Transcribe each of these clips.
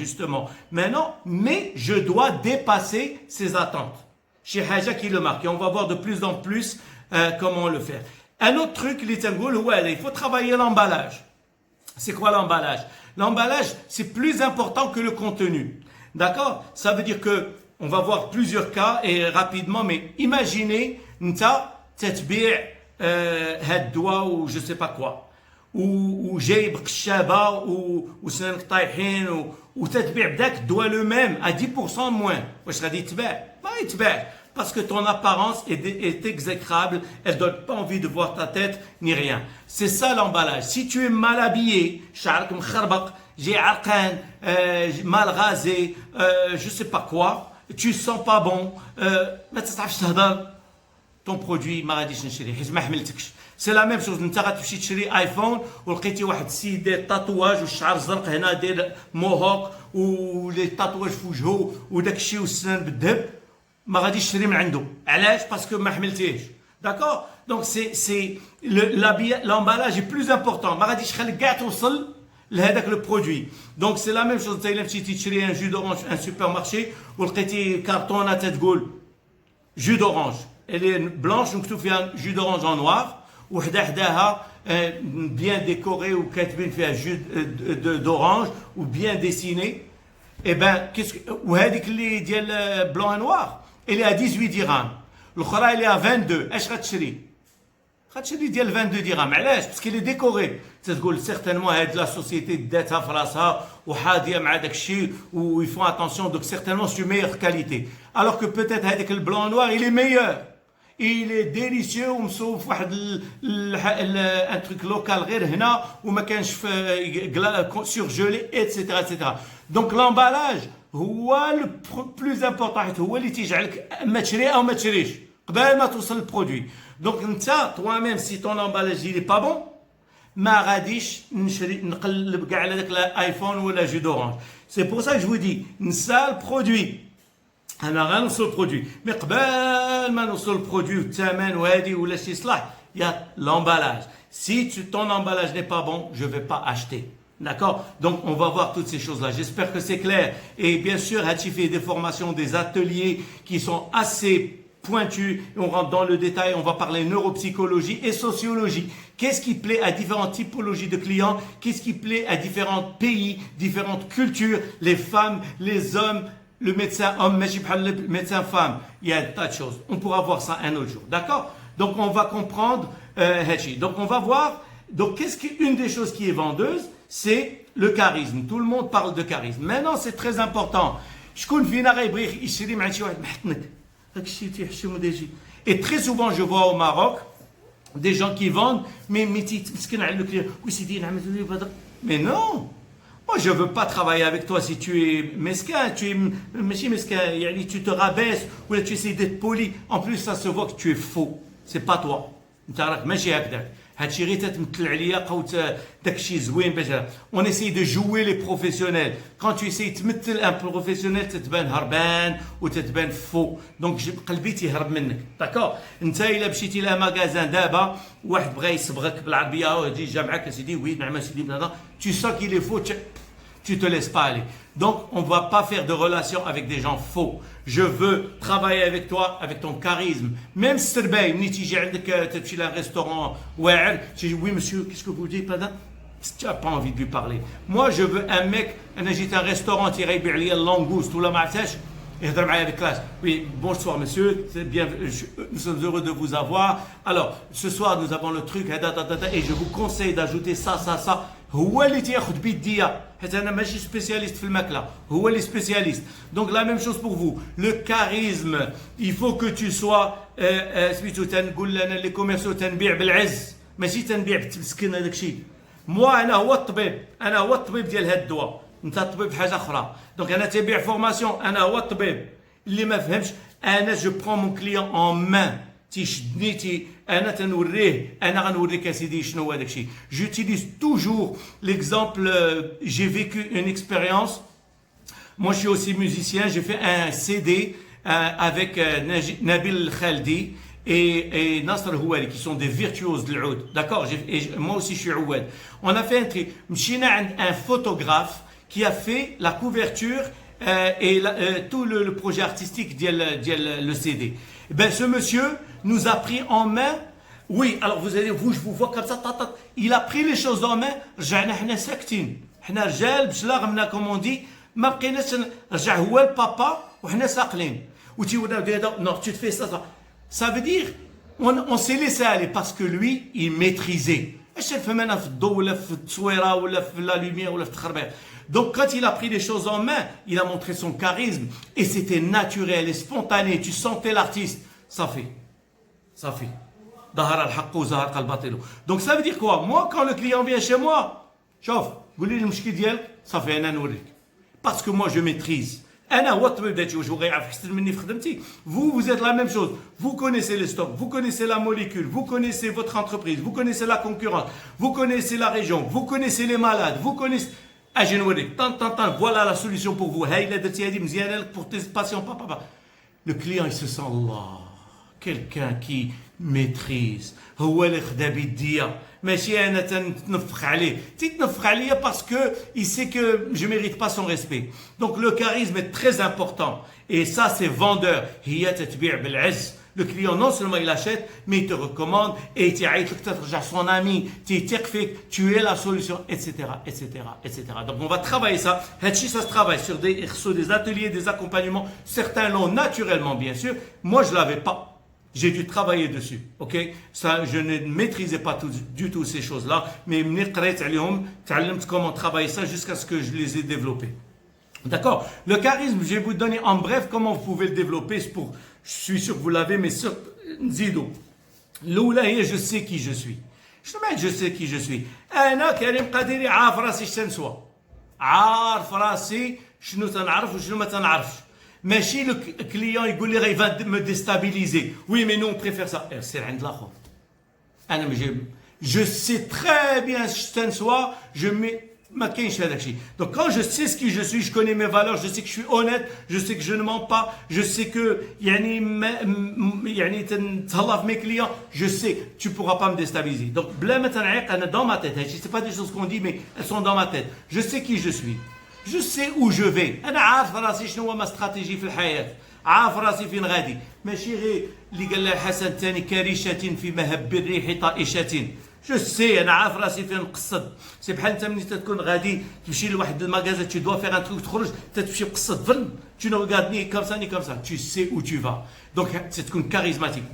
justement. Maintenant, mais je dois dépasser ces attentes. Chez Haja qui le marque. Et on va voir de plus en plus comment le faire. Un autre truc, il faut travailler l'emballage. C'est quoi l'emballage? L'emballage, c'est plus important que le contenu. D'accord? Ça veut dire que on va voir plusieurs cas et rapidement, mais imaginez, nta تتبيع هاد الدواء ou je sais pas quoi. وجايب قشابه وسنانك طايحين وتتبيع بداك الدواء لو ميم à 10% moins. واش غادي يتباع؟ ما يتباع. Parce que ton apparence est exécrable, elle ne donne pas envie de voir ta tête ni rien. C'est ça l'emballage. Si tu es mal habillé, شعرك مخربق, j'ai عرقان, mal rasé, je sais pas quoi, tu sens pas bon, ما تستعرفش تهضر, ton produit ما غاديش نشريه حيت ما حملتكش. سي لا ميم شوز انت غتمشي تشري ايفون ولقيتي واحد السيد داير تاتواج والشعر الزرق هنا داير موهوك ولي تاتواج في وجهه وداك الشيء والسنان بالذهب ما غاديش تشري من عنده. علاش؟ باسكو ما حملتيهش. داكور؟ دونك سي l'emballage est plus important. ما غاديش تخليك كاع توصل لهذاك لو برودوي. دونك سي لا ميم شوز انت الا مشيتي تشري ان جو دورانج ان سوبر مارشي ولقيتي كارطونه تتقول جو دورانج elle est blanche مكتوب فيها جو دورانج en noir وحدا حداها bien décoré ou كاتبين فيها جو d'orange ou bien dessiné. Et ben qu'est-ce que وهذيك اللي ديال blanc et noir elle est à 18 dirhams. الاخرى elle est à 22. اش غتشري؟ غتشري ديال 22 درهم. علاش؟ باسكو اللي ديكوري تتقول سيغتينمون هاد لا سوسيتي داتها في راسها وحاضيه مع داك الشيء و يفون اتونسيون دونك سيغتينمون سو ميور كاليتي. alors que peut-être هذاك البلون نوار il est meilleur. Il est délicieux ومصوب واحد un truc local غير هنا وما كانش surgelé etc etc. Donc l'emballage هو le plus important حيت هو اللي تيجعلك ما تشري او ما تشريش قبل ما توصل للبرودوي. دونك انت toi-même si ton emballage il est pas bon ما غاديش نقلب كاع على داك الايفون ولا جو دورانج. C'est pour ça que je vous dis نسى البرودوي. انا غنوصل البرودوي مي قبل ما نوصل البرودوي والثمن وهادي ولا شي صلاح يا l'emballage. Si ton emballage n'est pas bon, je vais pas acheter. D'accord? Donc on va voir toutes ces choses-là. J'espère que c'est clair. Et bien sûr, Hachi fait des formations, des ateliers qui sont assez pointus. On rentre dans le détail, on va parler neuropsychologie et sociologie. Qu'est-ce qui plaît à différentes typologies de clients? Qu'est-ce qui plaît à différents pays, différentes cultures, les femmes, les hommes, le médecin homme, le médecin femme. Il y a un tas de choses. On pourra voir ça un autre jour. D'accord? Donc on va comprendre Hachi. Donc on va voir. Donc qu'est-ce qu'une des choses qui est vendeuse? C'est le charisme. Tout le monde parle de charisme. Maintenant, c'est très important. Et très souvent, je vois au Maroc des gens qui vendent, mais non. Moi, je ne veux pas travailler avec toi si tu es mesquin, tu te rabaisses ou tu essaies d'être poli. En plus, ça se voit que tu es faux. C'est pas toi. هادشي غير تتمثل عليا قوت داكشي زوين باش on essaye de jouer les professionnels. Quand tu essayes تمثل un professionnel تتبان هربان وتتبان فو. دونك قلبي تيهرب منك. داكور؟ انت الا مشيتي لا ماغازان دابا واحد بغى يصبغك بالعربيه ويجي جا معاك سيدي وي نعم سيدي هذا tu sens qu'il est faux. Tu te laisses pas aller. Donc, on va pas faire de relation avec des gens faux. Je veux travailler avec toi, avec ton charisme. Même si tu es un restaurant, oui monsieur, qu'est-ce que vous dites, madame? Tu n'as pas envie de lui parler. Moi, je veux un mec, j'ai un restaurant, qui a langouste ou la martèche, et avec classe. Oui, bonsoir monsieur, bien, nous sommes heureux de vous avoir. Alors, ce soir, nous avons le truc, et je vous conseille d'ajouter ça. هو اللي تياخذ بيديه حيت انا ماشي سبيسياليست في الماكله هو اللي سبيسياليست. دونك لا ميم شوز بور فو لو كاريزم il faut que tu sois سميتو تنقول لنا لي كوميرسيو تنبيع بالعز ماشي تنبيع بالتمسكن. هذاك الشيء موا انا هو الطبيب ديال هاد الدواء. انت الطبيب حاجه اخرى. دونك انا تبيع فورماسيون انا هو الطبيب اللي ما فهمش انا جو برون مون كليون en main تيشدني انا تنوريه انا غنوريك يا سيدي شنو هو داك الشيء. J'utilise toujours l'exemple. J'ai vécu une expérience. Moi je suis aussi musicien. J'ai fait un CD avec Nabil Khaldi et Nasser Houali qui sont des virtuoses de l'oud. D'accord? Moi aussi je suis ouad. On a fait un truc. مشينا عند un photographe qui a fait la couverture et tout le projet artistique de le CD. Ben, ce monsieur nous a pris en main. Oui, alors vous allez, je vous vois comme ça, il a pris les choses en main. رجعنا حنا ساكتين. حنا رجال بشلاغمنا comme on dit. ما بقيناش رجع هو البابا وحنا ساقلين. Non, tu te fais ça. Ça veut dire, on s'est laissé aller parce que lui, il maîtrisait. Donc quand il a pris les choses en main, il a montré son charisme et c'était naturel et spontané. Tu sentais l'artiste. Ça fait. Donc ça veut dire quoi? Moi, quand le client vient chez moi, ça fait un an. Parce que moi, je maîtrise. Vous êtes la même chose. Vous connaissez les stocks, vous connaissez la molécule, vous connaissez votre entreprise, vous connaissez la concurrence, vous connaissez la région, vous connaissez les malades, vous connaissez... Voilà la solution pour vous. Pour tes patients. Le client, il se sent Allah. Quelqu'un qui maîtrise. هو اللي خدا بيديا ماشي انا تنفخ عليه تنفخ عليا parce que il sait que je mérite pas son respect. Donc le charisme est très important et ça c'est vendeur. هي تتبيع بالعز. Le client non seulement il achète mais il te recommande et il t'aide لك ترجع son ami تيثق فيك tu es la solution etc. Donc on va travailler ça. هادشي ça se travaille sur des ateliers, des accompagnements. Certains l'ont naturellement bien sûr. Moi je l'avais pas. J'ai dû travailler dessus, ok? Ça, je ne maîtrisais pas du tout ces choses-là, mais comment travailler ça jusqu'à ce que je les ai développés. D'accord? Le charisme, je vais vous donner en bref comment vous pouvez le développer. Je suis sûr que vous l'avez, mais sur Zido. L'oulaye, je sais qui je suis. Je sais qui je suis. أنا كريم قادري عارف راسي اش تنسوى. عارف راسي شنو تنعرف وشنو ما تنعرفش. ماشي le client يقول لي il va me déstabiliser. Oui, mais nous on préfère ça. C'est عند الآخر. أنا je sais très bien ce que soit, ما كاينش هذاك الشيء. Donc quand je sais ce qui je suis, je connais mes valeurs, je sais que je suis honnête, je sais que je ne mens pas, je sais que يعني تهلا في mes clients, je sais, tu pourras pas me déstabiliser. Donc بلا ما تنعيق أنا dans ma tête. C'est pas des choses qu'on dit mais elles sont dans ma tête. Je sais qui je suis. Je sais où je vais. أنا عارف راسي شنو هو ما استراتيجي في الحياة. عارف راسي فين غادي. ماشي غير اللي قال لها الحسن الثاني كريشة في مهب الريح طائشة. Je sais, أنا عارف راسي فين نقصد. سي بحال أنت ملي تكون غادي تمشي لواحد المغازا tu dois faire un truc تخرج تمشي مقصد فن. Tu ne regardes ni comme ça ni comme ça. Tu sais où tu vas. Donc c'est تكون charismatique.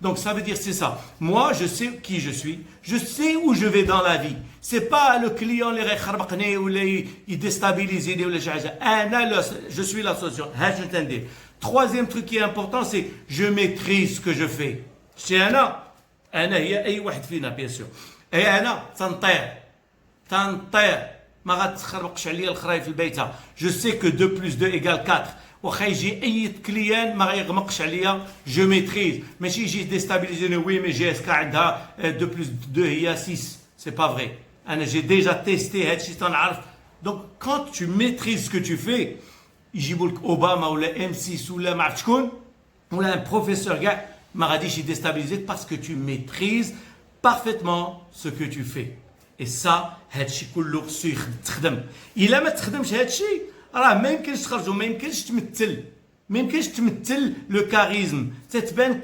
Donc ça veut dire c'est ça. Moi je sais qui je suis. Je sais où je vais dans la vie. C'est pas le client اللي غيخربقني ولا يديستابيليزيني ولا شي حاجة. أنا je suis la solution. هاش نتندير. Troisième truc qui est important c'est je maîtrise ce que je fais. C'est أنا هي أي واحد فينا بيان سور. أي أنا تنطير ما غاتخربقش عليا الخراي في البيت. Je sais que 2 plus 2 égale 4. واخا يجي أي كليان ما غيغمقش عليا. Je maîtrise. ماشي يجي ديستابيليزيني. Oui mais GSK عندها 2 plus 2 هي 6. C'est pas vrai. أنا j'ai déjà testé هادشي تنعرف. Donc quand tu maîtrises ce que tu fais يجيبوا لك أوباما ولا M6 ولا ما عرفت شكون ولا un professeur كاع ما غاديش يديستابيليزيك parce que tu maîtrises parfaitement ce que tu fais. Et ça هادشي كله خصو تخدم. إلا ما تخدمش هادشي راه ما يمكنش تخرج وما يمكنش تمثل. ما يمكنش تمثل لو كاريزم تتبان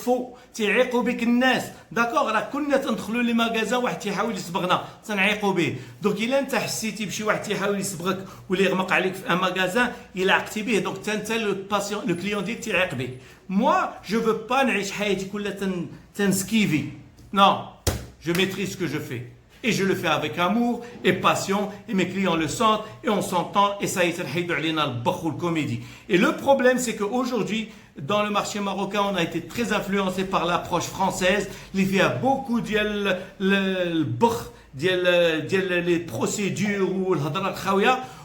فو تيعيقوا بك الناس. داكوغ راه كنا تندخلوا لي ماغازا واحد تيحاول يسبقنا تنعيقوا به. دونك الا انت حسيتي بشي واحد تيحاول يسبقك ولا يغمق عليك في ان ماغازا الا عقتي به دونك انت لو باسيون لو كليون ديالك تيعيق بك. Moi, je veux pas نعيش حياتي كلها تنسكيفي. Non, je maîtrise ce que je fais. Et je le fais avec amour et passion. Et mes clients le sentent. Et on s'entend. Et ça y est, le comédie. Et le problème, c'est qu'aujourd'hui, dans le marché marocain, on a été très influencé par l'approche française. Il y a beaucoup de les procédures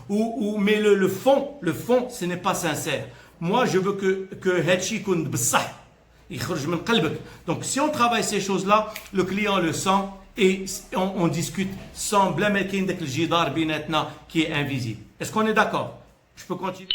ou mais le fond, ce n'est pas sincère. Moi, je veux que هادشي يكون بصح يخرج من قلبك. Donc si on travaille ces choses-là, le client le sent et on discute sans بلا ما كاين داك الجدار بيناتنا qui est invisible. Est-ce qu'on est d'accord? Je peux continuer.